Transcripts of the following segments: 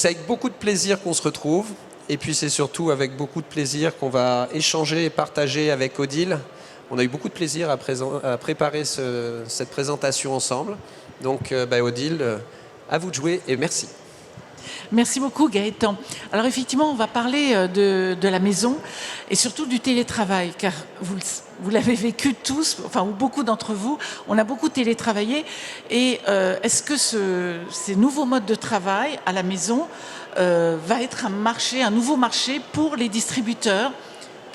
c'est avec beaucoup de plaisir qu'on se retrouve. Et puis c'est surtout avec beaucoup de plaisir qu'on va échanger et partager avec Odile. On a eu beaucoup de plaisir à préparer cette présentation ensemble. Donc Odile, à vous de jouer et merci. Merci beaucoup Gaëtan. Alors effectivement, on va parler de la maison et surtout du télétravail, car vous l'avez vécu tous, enfin ou beaucoup d'entre vous, on a beaucoup télétravaillé. Et est-ce que ces nouveaux modes de travail à la maison va être un nouveau marché pour les distributeurs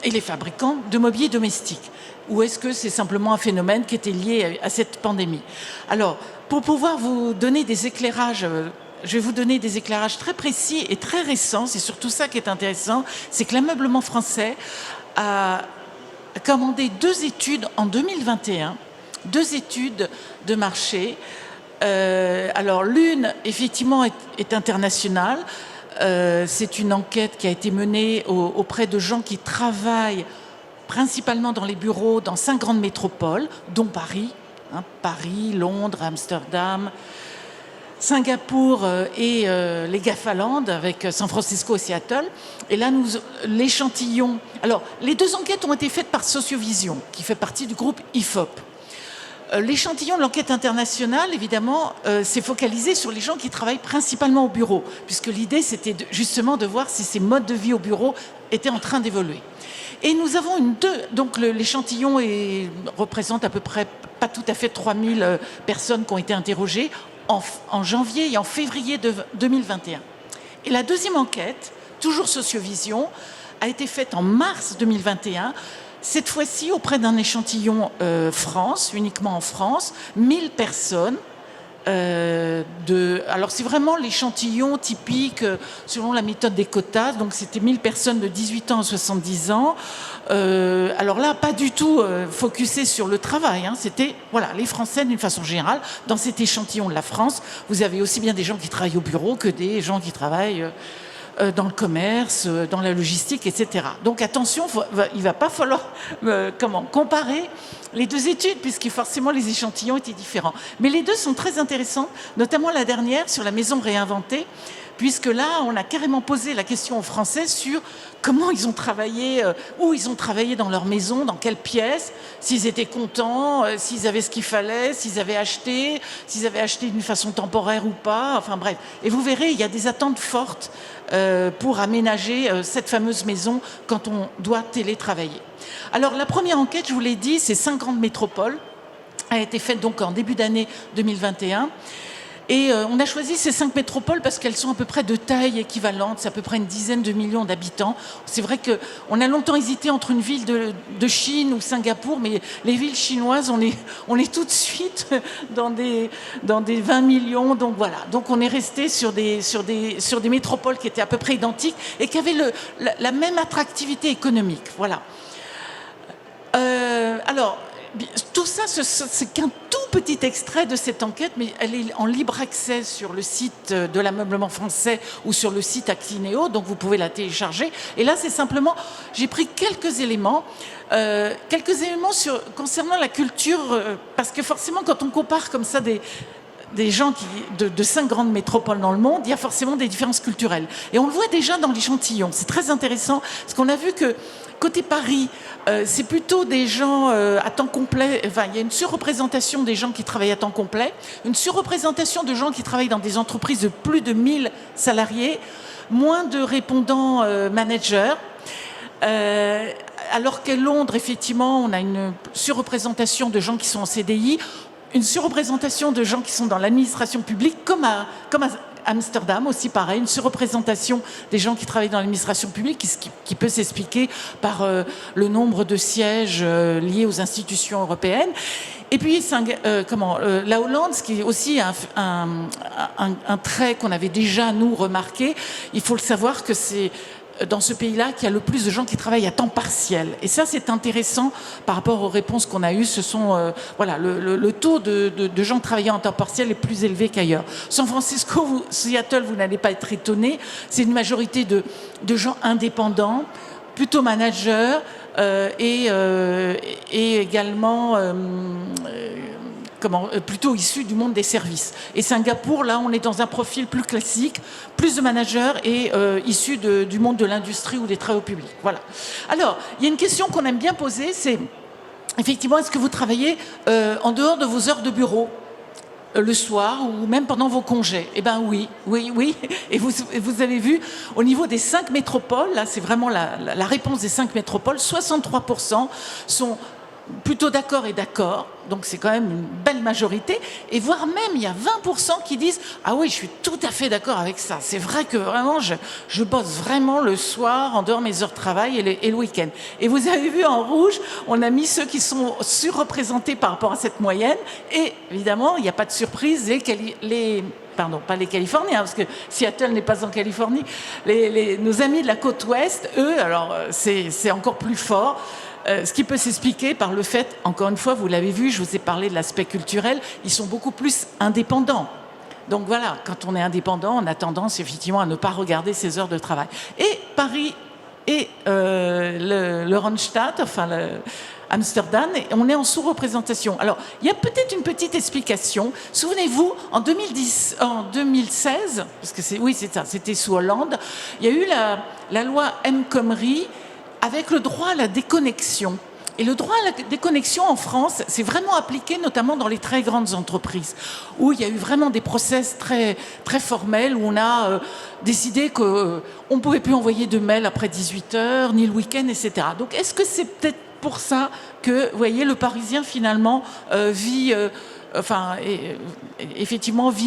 et les fabricants de mobilier domestique? Ou est-ce que c'est simplement un phénomène qui était lié à cette pandémie? Alors, pour pouvoir vous donner des éclairages, je vais vous donner des éclairages très précis et très récents. C'est surtout ça qui est intéressant, c'est que l'ameublement français a commandé 2 études en 2021, 2 études de marché. Alors l'une, effectivement, est internationale. C'est une enquête qui a été menée auprès de gens qui travaillent principalement dans les bureaux dans 5 grandes métropoles, dont Paris, Paris, Londres, Amsterdam, Singapour et les GAFAland avec San Francisco et Seattle. Et là, l'échantillon... Alors, les 2 enquêtes ont été faites par Sociovision, qui fait partie du groupe IFOP. L'échantillon de l'enquête internationale, évidemment, s'est focalisé sur les gens qui travaillent principalement au bureau, puisque l'idée, c'était justement de voir si ces modes de vie au bureau étaient en train d'évoluer. Et nous avons donc l'échantillon représente à peu près, pas tout à fait 3000 personnes qui ont été interrogées en janvier et en février 2021. Et la deuxième enquête, toujours Sociovision, a été faite en mars 2021, cette fois-ci auprès d'un échantillon France, uniquement en France, 1000 personnes. Alors c'est vraiment l'échantillon typique selon la méthode des quotas, donc c'était 1000 personnes de 18 ans à 70 ans. Alors là, pas du tout focusé sur le travail, c'était voilà, les Français d'une façon générale. Dans cet échantillon de la France, vous avez aussi bien des gens qui travaillent au bureau que des gens qui travaillent dans le commerce, dans la logistique, etc. Donc attention, il ne va pas falloir comparer les 2 études, puisque forcément les échantillons étaient différents. Mais les 2 sont très intéressants, notamment la dernière sur la maison réinventée, puisque là, on a carrément posé la question aux Français sur comment ils ont travaillé, où ils ont travaillé dans leur maison, dans quelle pièce, s'ils étaient contents, s'ils avaient ce qu'il fallait, s'ils avaient acheté d'une façon temporaire ou pas, enfin bref. Et vous verrez, il y a des attentes fortes pour aménager cette fameuse maison quand on doit télétravailler. Alors la première enquête, je vous l'ai dit, c'est 5 grandes métropoles, a été faite donc en début d'année 2021. Et on a choisi ces 5 métropoles parce qu'elles sont à peu près de taille équivalente, c'est à peu près une dizaine de millions d'habitants. C'est vrai qu'on a longtemps hésité entre une ville de Chine ou Singapour, mais les villes chinoises, on est tout de suite dans des 20 millions. Donc voilà, donc on est resté sur des métropoles qui étaient à peu près identiques et qui avaient la même attractivité économique. Voilà. Alors, tout ça, c'est qu'un tout petit extrait de cette enquête, mais elle est en libre accès sur le site de l'ameublement français ou sur le site Actineo, donc vous pouvez la télécharger. Et là, c'est simplement, j'ai pris quelques éléments concernant la culture, parce que forcément, quand on compare comme ça des gens de 5 grandes métropoles dans le monde, il y a forcément des différences culturelles. Et on le voit déjà dans l'échantillon. C'est très intéressant, parce qu'on a vu que côté Paris, c'est plutôt des gens à temps complet. Enfin, il y a une surreprésentation des gens qui travaillent à temps complet, une surreprésentation de gens qui travaillent dans des entreprises de plus de 1000 salariés, moins de répondants managers. Alors qu'à Londres, effectivement, on a une surreprésentation de gens qui sont en CDI, une surreprésentation de gens qui sont dans l'administration publique, comme à Amsterdam aussi pareil, une surreprésentation des gens qui travaillent dans l'administration publique qui peut s'expliquer par le nombre de sièges liés aux institutions européennes. Et puis la Hollande, ce qui est aussi un trait qu'on avait déjà nous remarqué, il faut le savoir que c'est dans ce pays-là qu'il y a le plus de gens qui travaillent à temps partiel. Et ça, c'est intéressant par rapport aux réponses qu'on a eues. Ce sont, le taux de gens travaillant en temps partiel est plus élevé qu'ailleurs. San Francisco, Seattle, vous n'allez pas être étonnés. C'est une majorité de gens indépendants, plutôt managers, et également plutôt issus du monde des services. Et Singapour, là, on est dans un profil plus classique, plus de managers et issus du monde de l'industrie ou des travaux publics. Voilà. Alors, il y a une question qu'on aime bien poser, c'est effectivement, est-ce que vous travaillez en dehors de vos heures de bureau le soir ou même pendant vos congés? Eh bien oui. Et vous avez vu, au niveau des 5 métropoles, là c'est vraiment la réponse des 5 métropoles, 63% sont plutôt d'accord et d'accord, donc c'est quand même une belle majorité, et voire même il y a 20% qui disent « Ah oui, je suis tout à fait d'accord avec ça, c'est vrai que vraiment je bosse vraiment le soir, en dehors de mes heures de travail et le week-end ». Et vous avez vu en rouge, on a mis ceux qui sont surreprésentés par rapport à cette moyenne, et évidemment, il n'y a pas de surprise, pardon, pas les Californiens, parce que Seattle n'est pas en Californie, nos amis de la côte ouest, eux, alors c'est encore plus fort. Ce qui peut s'expliquer par le fait, encore une fois, vous l'avez vu, je vous ai parlé de l'aspect culturel, ils sont beaucoup plus indépendants. Donc voilà, quand on est indépendant, on a tendance effectivement à ne pas regarder ses heures de travail. Et Paris et le Randstad, enfin Amsterdam, on est en sous-représentation. Alors, il y a peut-être une petite explication. Souvenez-vous, en 2016, parce que c'était sous Hollande, il y a eu la loi El Khomri, avec le droit à la déconnexion. Et le droit à la déconnexion en France, c'est vraiment appliqué notamment dans les très grandes entreprises, où il y a eu vraiment des process très, très formels, où on a décidé qu'on ne pouvait plus envoyer de mails après 18h, ni le week-end, etc. Donc est-ce que c'est peut-être pour ça que, vous voyez, le Parisien finalement vit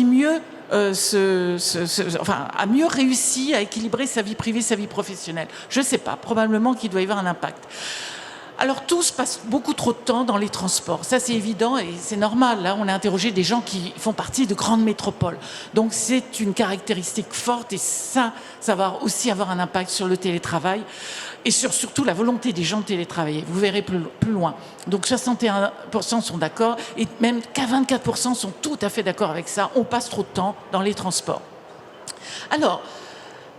mieux, a mieux réussi à équilibrer sa vie privée, sa vie professionnelle. Je ne sais pas, probablement qu'il doit y avoir un impact. Alors tous passent beaucoup trop de temps dans les transports, ça c'est évident et c'est normal. Là, on a interrogé des gens qui font partie de grandes métropoles. Donc c'est une caractéristique forte et ça va aussi avoir un impact sur le télétravail et sur surtout la volonté des gens de télétravailler. Vous verrez plus loin. Donc 61% sont d'accord et même qu'à 24% sont tout à fait d'accord avec ça. On passe trop de temps dans les transports. Alors,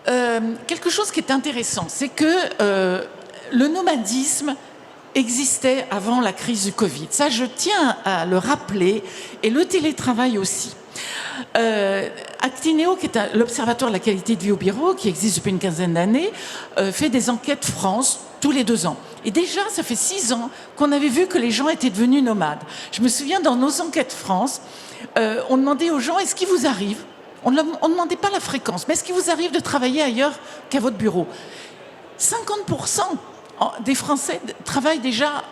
quelque chose qui est intéressant, c'est que le nomadisme existait avant la crise du Covid. Ça, je tiens à le rappeler, et le télétravail aussi. Actineo, qui est l'Observatoire de la qualité de vie au bureau, qui existe depuis une quinzaine d'années, fait des enquêtes France tous les 2 ans. Et déjà, ça fait 6 ans qu'on avait vu que les gens étaient devenus nomades. Je me souviens, dans nos enquêtes France, on demandait aux gens, est-ce qu'il vous arrive, on ne demandait pas la fréquence, mais est-ce qu'il vous arrive de travailler ailleurs qu'à votre bureau? 50% des Français travaillent déjà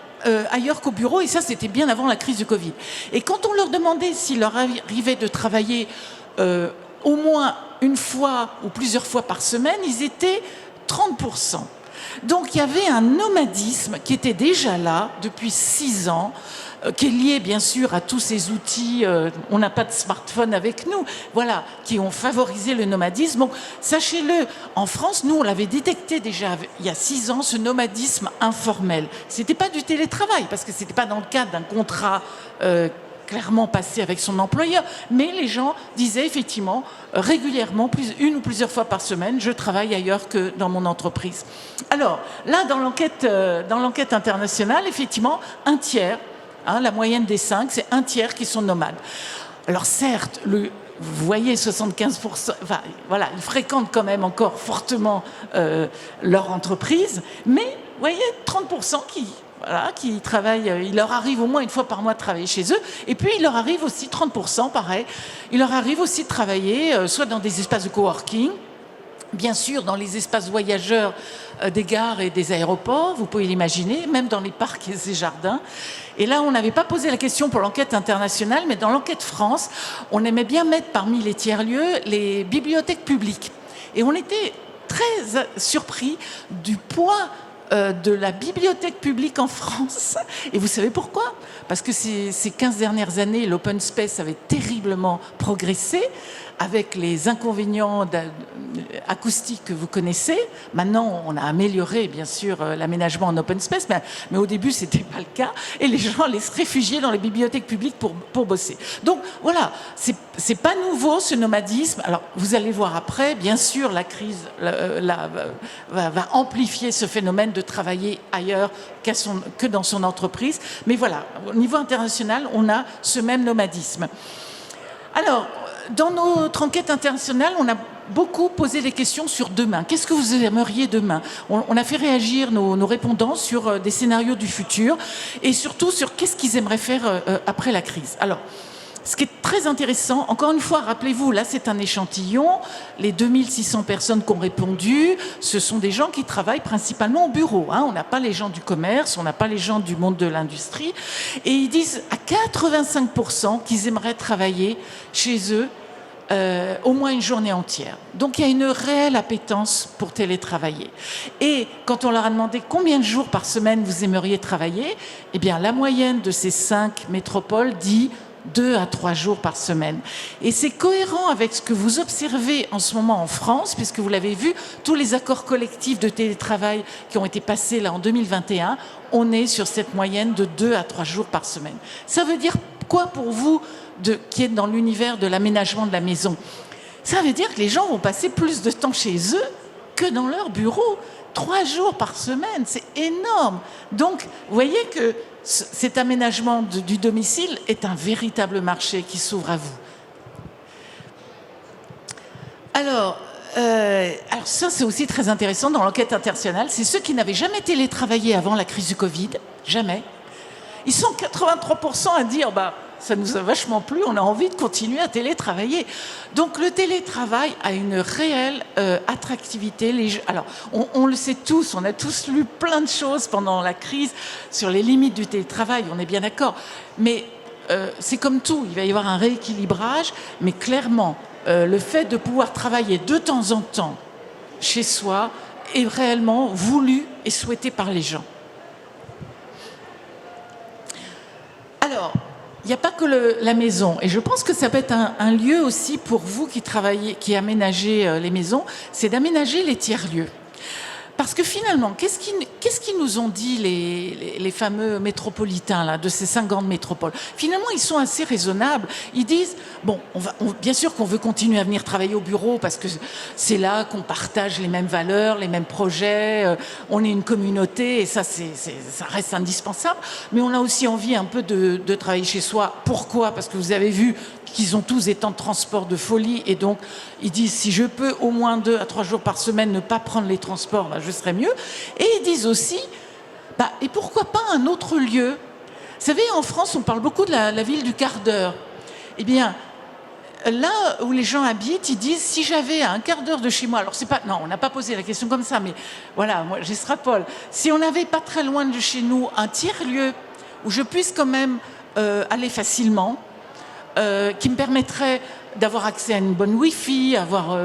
ailleurs qu'au bureau, et ça, c'était bien avant la crise du Covid. Et quand on leur demandait s'il leur arrivait de travailler au moins une fois ou plusieurs fois par semaine, ils étaient 30%. Donc il y avait un nomadisme qui était déjà là depuis 6 ans, qui est lié bien sûr à tous ces outils, on n'a pas de smartphone avec nous, voilà, qui ont favorisé le nomadisme. Donc sachez-le, en France, nous on l'avait détecté déjà il y a 6 ans, ce nomadisme informel. C'était pas du télétravail, parce que c'était pas dans le cadre d'un contrat clairement passé avec son employeur, mais les gens disaient effectivement régulièrement, une ou plusieurs fois par semaine, je travaille ailleurs que dans mon entreprise. Alors là, dans l'enquête internationale, effectivement, un tiers, la moyenne des 5, c'est un tiers qui sont nomades. Alors certes, vous voyez 75%, enfin voilà, ils fréquentent quand même encore fortement leur entreprise, mais vous voyez 30% qui travaillent, il leur arrive au moins une fois par mois de travailler chez eux, et puis il leur arrive aussi 30%, pareil, il leur arrive aussi de travailler soit dans des espaces de coworking, bien sûr dans les espaces voyageurs des gares et des aéroports, vous pouvez l'imaginer, même dans les parcs et les jardins. Et là, on n'avait pas posé la question pour l'enquête internationale, mais dans l'enquête France, on aimait bien mettre parmi les tiers-lieux les bibliothèques publiques. Et on était très surpris du poids de la bibliothèque publique en France. Et vous savez pourquoi? Parce que ces 15 dernières années, l'open space avait terriblement progressé, avec les inconvénients acoustiques que vous connaissez. Maintenant, on a amélioré, bien sûr, l'aménagement en open space, mais au début, ce n'était pas le cas. Et les gens allaient se réfugier dans les bibliothèques publiques pour bosser. Donc, voilà, c'est pas nouveau, ce nomadisme. Alors, vous allez voir après, bien sûr, la crise va amplifier ce phénomène de travailler ailleurs que dans son entreprise. Mais voilà, au niveau international, on a ce même nomadisme. Alors, dans notre enquête internationale, on a beaucoup posé des questions sur demain. Qu'est-ce que vous aimeriez demain? On a fait réagir nos répondants sur des scénarios du futur et surtout sur qu'est-ce qu'ils aimeraient faire après la crise. Alors, ce qui est très intéressant, encore une fois, rappelez-vous, là c'est un échantillon, les 2600 personnes qui ont répondu, ce sont des gens qui travaillent principalement au bureau. On n'a pas les gens du commerce, on n'a pas les gens du monde de l'industrie. Et ils disent à 85% qu'ils aimeraient travailler chez eux au moins une journée entière. Donc il y a une réelle appétence pour télétravailler. Et quand on leur a demandé combien de jours par semaine vous aimeriez travailler, eh bien la moyenne de ces 5 métropoles dit 2 à 3 jours par semaine. Et c'est cohérent avec ce que vous observez en ce moment en France, puisque vous l'avez vu, tous les accords collectifs de télétravail qui ont été passés là en 2021, on est sur cette moyenne de 2 à 3 jours par semaine. Ça veut dire quoi pour vous qui êtes dans l'univers de l'aménagement de la maison? Ça veut dire que les gens vont passer plus de temps chez eux que dans leur bureau. 3 jours par semaine, c'est énorme. Donc, vous voyez que cet aménagement du domicile est un véritable marché qui s'ouvre à vous. Alors ça, c'est aussi très intéressant dans l'enquête internationale. C'est ceux qui n'avaient jamais télétravaillé avant la crise du Covid, jamais. Ils sont 83% à dire ça nous a vachement plu, on a envie de continuer à télétravailler. Donc le télétravail a une réelle attractivité. Alors on le sait tous, on a tous lu plein de choses pendant la crise sur les limites du télétravail, on est bien d'accord. Mais c'est comme tout, il va y avoir un rééquilibrage, mais clairement, le fait de pouvoir travailler de temps en temps chez soi est réellement voulu et souhaité par les gens. Alors, il n'y a pas que la maison. Et je pense que ça peut être un lieu aussi pour vous qui travaillez, qui aménagez les maisons, c'est d'aménager les tiers-lieux. Parce que finalement, qu'est-ce qu'ils nous ont dit les fameux métropolitains là, de ces 5 grandes métropoles? Finalement, ils sont assez raisonnables. Ils disent, bien sûr qu'on veut continuer à venir travailler au bureau parce que c'est là qu'on partage les mêmes valeurs, les mêmes projets, on est une communauté et ça reste indispensable. Mais on a aussi envie un peu de travailler chez soi. Pourquoi? Parce que vous avez vu qu'ils ont tous des temps de transport de folie et donc ils disent si je peux au moins 2 à 3 jours par semaine ne pas prendre les transports, je serais mieux. Et ils disent aussi et pourquoi pas un autre lieu? Vous savez, en France on parle beaucoup de la ville du quart d'heure. Eh bien là où les gens habitent, ils disent si j'avais à un quart d'heure de chez moi, alors c'est pas, non, on n'a pas posé la question comme ça, mais voilà, moi j'extrapole. Si on n'avait pas très loin de chez nous un tiers-lieu où je puisse quand même aller facilement, qui me permettrait d'avoir accès à une bonne Wi-Fi, avoir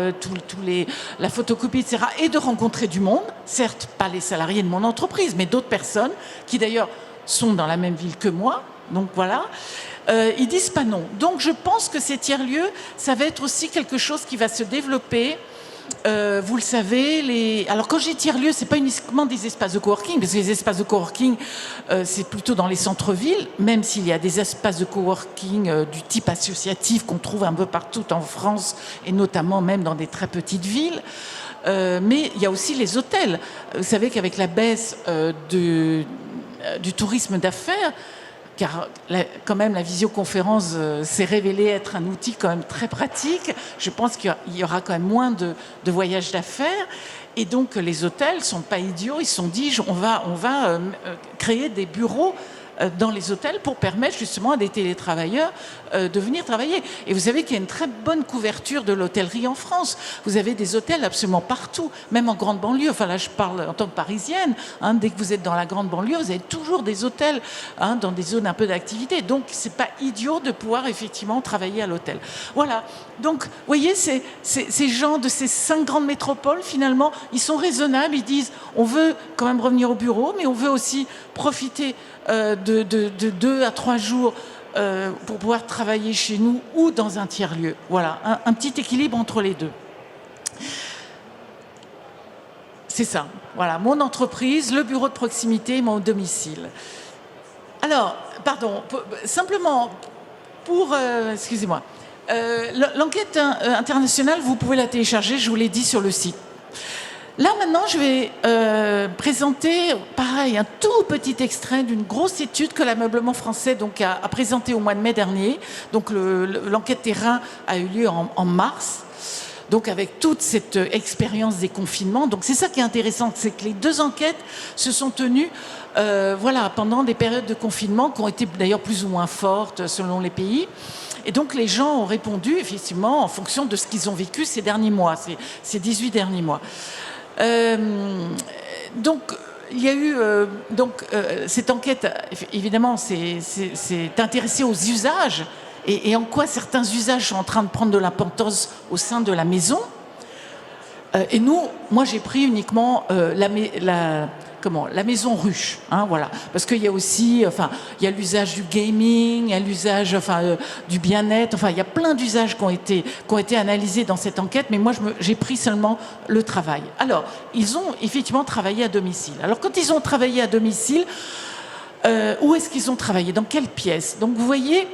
la photocopie, etc., et de rencontrer du monde, certes pas les salariés de mon entreprise, mais d'autres personnes qui d'ailleurs sont dans la même ville que moi, donc voilà, ils disent pas non. Donc je pense que ces tiers-lieux, ça va être aussi quelque chose qui va se développer. Vous le savez, alors quand j'ai tiers-lieux, c'est pas uniquement des espaces de coworking, parce que les espaces de coworking, c'est plutôt dans les centres-villes, même s'il y a des espaces de coworking du type associatif qu'on trouve un peu partout en France, et notamment même dans des très petites villes. Mais il y a aussi les hôtels. Vous savez qu'avec la baisse du tourisme d'affaires, car quand même la visioconférence s'est révélée être un outil quand même très pratique. Je pense qu'il y aura quand même moins de voyages d'affaires. Et donc les hôtels ne sont pas idiots, ils se sont dit on va créer des bureaux dans les hôtels pour permettre justement à des télétravailleurs de venir travailler. Et vous savez qu'il y a une très bonne couverture de l'hôtellerie en France. Vous avez des hôtels absolument partout, même en grande banlieue. Enfin là, je parle en tant que parisienne. Dès que vous êtes dans la grande banlieue, vous avez toujours des hôtels dans des zones un peu d'activité. Donc, c'est pas idiot de pouvoir effectivement travailler à l'hôtel. Voilà. Donc, vous voyez, ces gens de ces 5 grandes métropoles, finalement, ils sont raisonnables. Ils disent, on veut quand même revenir au bureau, mais on veut aussi profiter de 2 à 3 jours pour pouvoir travailler chez nous ou dans un tiers-lieu. Voilà, un petit équilibre entre les deux. C'est ça. Voilà, mon entreprise, le bureau de proximité, mon domicile. Alors, pardon, simplement pour... excusez-moi. L'enquête internationale, vous pouvez la télécharger, je vous l'ai dit sur le site. Là, maintenant, je vais présenter, pareil, un tout petit extrait d'une grosse étude que l'Ameublement français donc, a présentée au mois de mai dernier. Donc, l'enquête terrain a eu lieu en mars. Donc, avec toute cette expérience des confinements. Donc, c'est ça qui est intéressant, c'est que les deux enquêtes se sont tenues voilà, pendant des périodes de confinement qui ont été d'ailleurs plus ou moins fortes selon les pays. Et donc, les gens ont répondu, effectivement, en fonction de ce qu'ils ont vécu ces derniers mois, ces 18 derniers mois. Donc, il y a eu cette enquête, évidemment, c'est intéressée aux usages et en quoi certains usages sont en train de prendre de l'importance au sein de la maison. Et moi, j'ai pris uniquement la maison ruche, hein, voilà, parce qu'il y a aussi, enfin, il y a l'usage du gaming, il y a l'usage, enfin, du bien-être, enfin, il y a plein d'usages qui ont été analysés dans cette enquête, mais moi, j'ai pris seulement le travail. Alors, ils ont effectivement travaillé à domicile. Alors, quand ils ont travaillé à domicile, où est-ce qu'ils ont travaillé? Dans quelle pièce? Donc, vous voyez,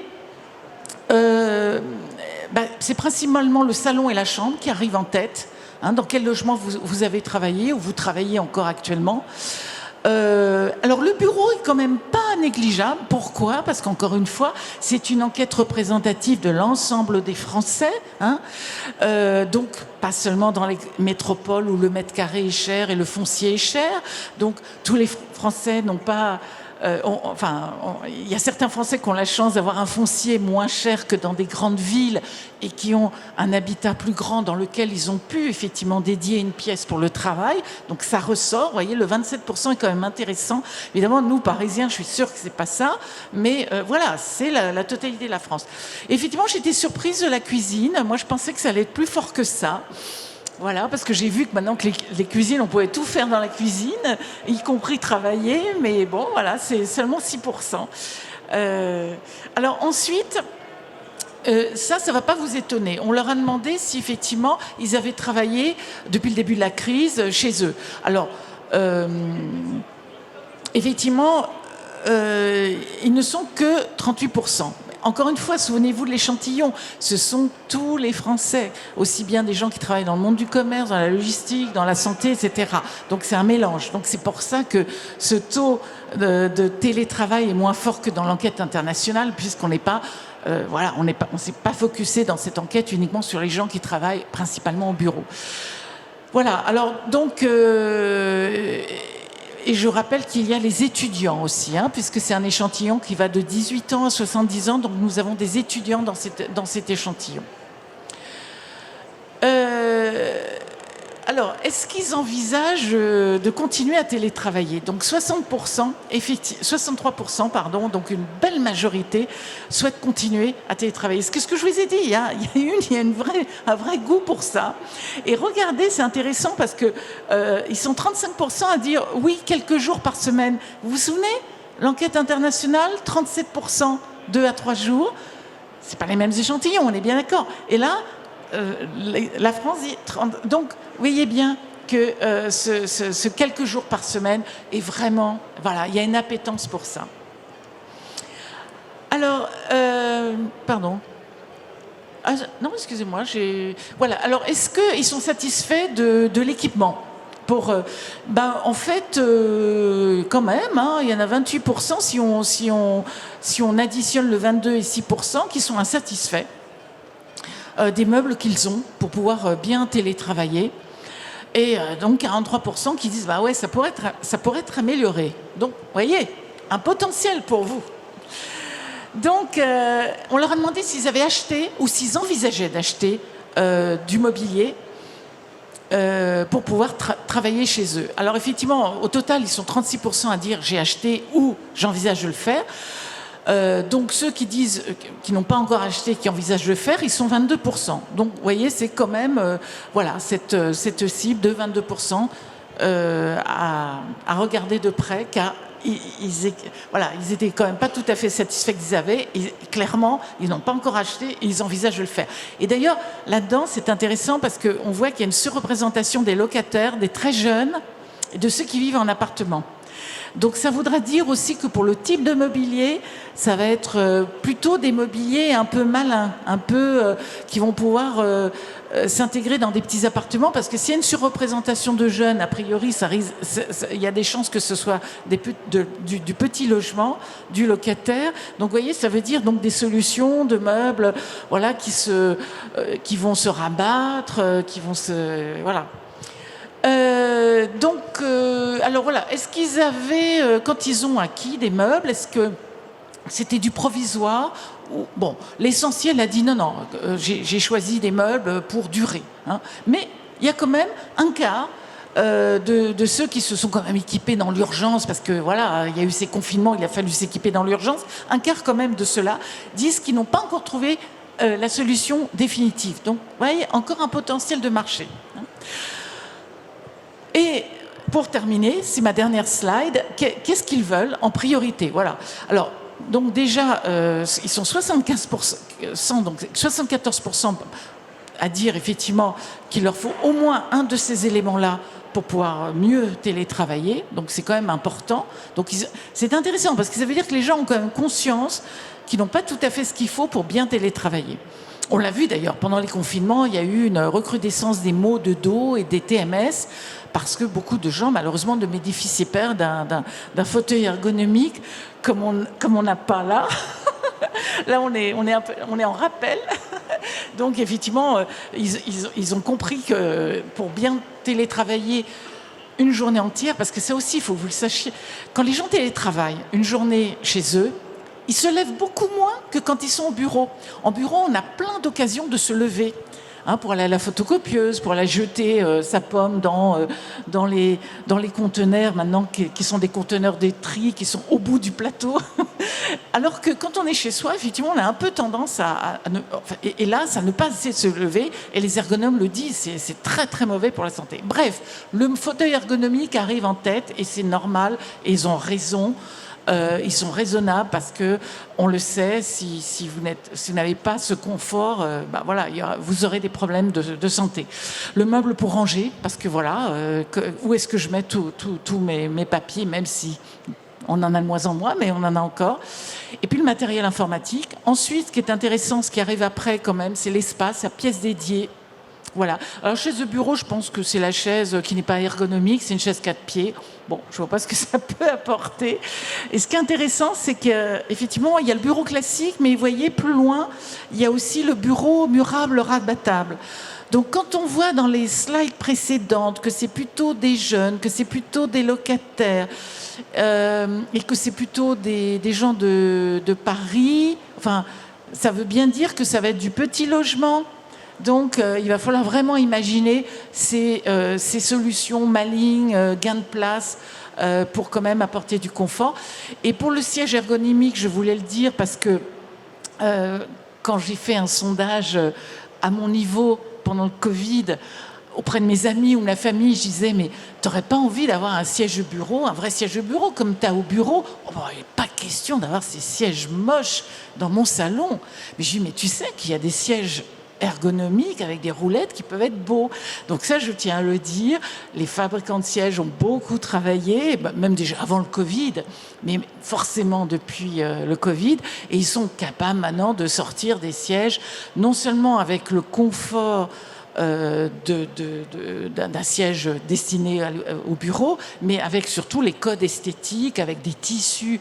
c'est principalement le salon et la chambre qui arrivent en tête. Hein, dans quel logement vous avez travaillé ou vous travaillez encore actuellement. Alors le bureau est quand même pas négligeable. Pourquoi? Parce qu'encore une fois, c'est une enquête représentative de l'ensemble des Français. Hein, donc pas seulement dans les métropoles où le mètre carré est cher et le foncier est cher. Donc tous les Français n'ont pas... il y a certains Français qui ont la chance d'avoir un foncier moins cher que dans des grandes villes et qui ont un habitat plus grand dans lequel ils ont pu effectivement dédier une pièce pour le travail. Donc ça ressort, vous voyez, le 27% est quand même intéressant. Évidemment, nous, Parisiens, je suis sûre que c'est pas ça, mais voilà, c'est la totalité de la France. Et effectivement, j'étais surprise de la cuisine. Moi, je pensais que ça allait être plus fort que ça. Voilà, parce que j'ai vu que maintenant que les cuisines, on pouvait tout faire dans la cuisine, y compris travailler, mais bon, voilà, c'est seulement 6%. Alors ensuite, ça ne va pas vous étonner. On leur a demandé si effectivement ils avaient travaillé depuis le début de la crise chez eux. Alors, effectivement, ils ne sont que 38%. Encore une fois, souvenez-vous de l'échantillon. Ce sont tous les Français, aussi bien des gens qui travaillent dans le monde du commerce, dans la logistique, dans la santé, etc. Donc c'est un mélange. Donc c'est pour ça que ce taux de télétravail est moins fort que dans l'enquête internationale, puisqu'on n'est pas, on s'est pas focusé dans cette enquête uniquement sur les gens qui travaillent principalement au bureau. Voilà. Alors donc. Et je rappelle qu'il y a les étudiants aussi, hein, puisque c'est un échantillon qui va de 18 ans à 70 ans, donc nous avons des étudiants dans cet échantillon. Alors, est-ce qu'ils envisagent de continuer à télétravailler? Donc 63%, donc une belle majorité, souhaitent continuer à télétravailler. C'est ce que je vous ai dit, il y a un vrai goût pour ça. Et regardez, c'est intéressant parce que ils sont 35% à dire oui, quelques jours par semaine. Vous vous souvenez? L'enquête internationale, 37%, 2 à 3 jours. C'est pas les mêmes échantillons, on est bien d'accord. Et là, la France dit 30. Donc, vous voyez bien que ce quelques jours par semaine est vraiment... Voilà, il y a une appétence pour ça. Alors, pardon. Ah, non, excusez-moi. Voilà, alors est-ce qu'ils sont satisfaits de l'équipement? En fait, quand même, hein, il y en a 28% si on additionne le 22 et 6% qui sont insatisfaits des meubles qu'ils ont pour pouvoir bien télétravailler. Et donc 43% qui disent bah ouais, ça pourrait être amélioré. Donc, vous voyez, un potentiel pour vous. Donc, on leur a demandé s'ils avaient acheté ou s'ils envisageaient d'acheter du mobilier pour pouvoir travailler chez eux. Alors effectivement, au total, ils sont 36% à dire j'ai acheté ou j'envisage de le faire. Donc ceux qui disent qui n'ont pas encore acheté, qui envisagent de le faire, ils sont 22%. Donc vous voyez, c'est quand même cette cible de 22% à regarder de près, car ils étaient quand même pas tout à fait satisfaits qu'ils avaient. Et clairement, ils n'ont pas encore acheté et ils envisagent de le faire. Et d'ailleurs, là-dedans, c'est intéressant parce qu'on voit qu'il y a une surreprésentation des locataires, des très jeunes et de ceux qui vivent en appartement. Donc ça voudra dire aussi que pour le type de mobilier, ça va être plutôt des mobiliers un peu malins, un peu qui vont pouvoir s'intégrer dans des petits appartements, parce que s'il y a une surreprésentation de jeunes, a priori, il y a des chances que ce soit du petit logement, du locataire. Donc, vous voyez, ça veut dire donc des solutions de meubles, voilà, qui vont se rabattre, qui vont se, voilà. Alors voilà, est-ce qu'ils avaient, quand ils ont acquis des meubles, est-ce que c'était du provisoire? Bon, l'essentiel a dit non, j'ai choisi des meubles pour durer. Hein. Mais il y a quand même un quart de ceux qui se sont quand même équipés dans l'urgence, parce que voilà, il y a eu ces confinements, il a fallu s'équiper dans l'urgence. Un quart quand même de ceux-là disent qu'ils n'ont pas encore trouvé la solution définitive. Donc, vous voyez, encore un potentiel de marché. Hein. Et pour terminer, c'est ma dernière slide, qu'est-ce qu'ils veulent en priorité? Voilà. Alors, donc déjà, ils sont 75%, donc 74% à dire effectivement qu'il leur faut au moins un de ces éléments-là pour pouvoir mieux télétravailler. Donc c'est quand même important. Donc c'est intéressant parce que ça veut dire que les gens ont quand même conscience qu'ils n'ont pas tout à fait ce qu'il faut pour bien télétravailler. On l'a vu d'ailleurs, pendant les confinements, il y a eu une recrudescence des maux de dos et des TMS, parce que beaucoup de gens, malheureusement, ne bénéficiaient pas d'un fauteuil ergonomique, comme on n'a pas là. Là, on est en rappel. Donc, effectivement, ils ont compris que pour bien télétravailler une journée entière, parce que ça aussi, il faut que vous le sachiez, quand les gens télétravaillent une journée chez eux, ils se lèvent beaucoup moins que quand ils sont au bureau. En bureau, on a plein d'occasions de se lever. Hein, pour aller à la photocopieuse, pour aller jeter sa pomme dans les conteneurs maintenant qui sont des conteneurs de tri, qui sont au bout du plateau. Alors que quand on est chez soi, effectivement, on a un peu tendance et là, ça ne pas assez se lever. Et les ergonomes le disent, c'est très très mauvais pour la santé. Bref, le fauteuil ergonomique arrive en tête et c'est normal et ils ont raison. Ils sont raisonnables parce que on le sait, si vous n'avez pas ce confort, voilà, vous aurez des problèmes de santé. Le meuble pour ranger, parce que voilà, où est-ce que je mets tous mes papiers, même si on en a de moins en moins, mais on en a encore. Et puis le matériel informatique. Ensuite, ce qui est intéressant, ce qui arrive après quand même, c'est l'espace, la pièce dédiée. Voilà. Alors, chaise de bureau, je pense que c'est la chaise qui n'est pas ergonomique, c'est une chaise 4 pieds. Bon, je ne vois pas ce que ça peut apporter. Et ce qui est intéressant, c'est qu'effectivement, il y a le bureau classique, mais vous voyez, plus loin, il y a aussi le bureau murable rabattable. Donc, quand on voit dans les slides précédentes que c'est plutôt des jeunes, que c'est plutôt des locataires, et que c'est plutôt des gens de Paris, enfin, ça veut bien dire que ça va être du petit logement. Donc, il va falloir vraiment imaginer ces solutions malignes, gain de place, pour quand même apporter du confort. Et pour le siège ergonomique, je voulais le dire parce que quand j'ai fait un sondage à mon niveau pendant le Covid, auprès de mes amis ou de la famille, je disais, mais t'aurais pas envie d'avoir un siège de bureau, un vrai siège de bureau comme tu as au bureau? Oh, il n'est pas question d'avoir ces sièges moches dans mon salon. Mais je dis, mais tu sais qu'il y a des sièges ergonomiques avec des roulettes qui peuvent être beaux. Donc ça, je tiens à le dire, les fabricants de sièges ont beaucoup travaillé, même déjà avant le Covid, mais forcément depuis le Covid, et ils sont capables maintenant de sortir des sièges, non seulement avec le confort d'un siège destiné au bureau, mais avec surtout les codes esthétiques, avec des tissus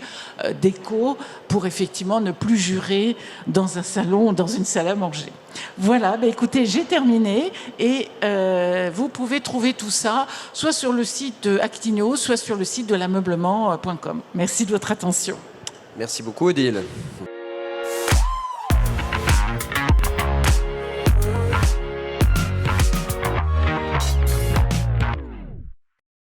déco, pour effectivement ne plus jurer dans un salon ou dans une salle à manger. Voilà, écoutez, j'ai terminé et vous pouvez trouver tout ça soit sur le site de Actinio, soit sur le site de l'ameublement.com. Merci de votre attention. Merci beaucoup, Odile.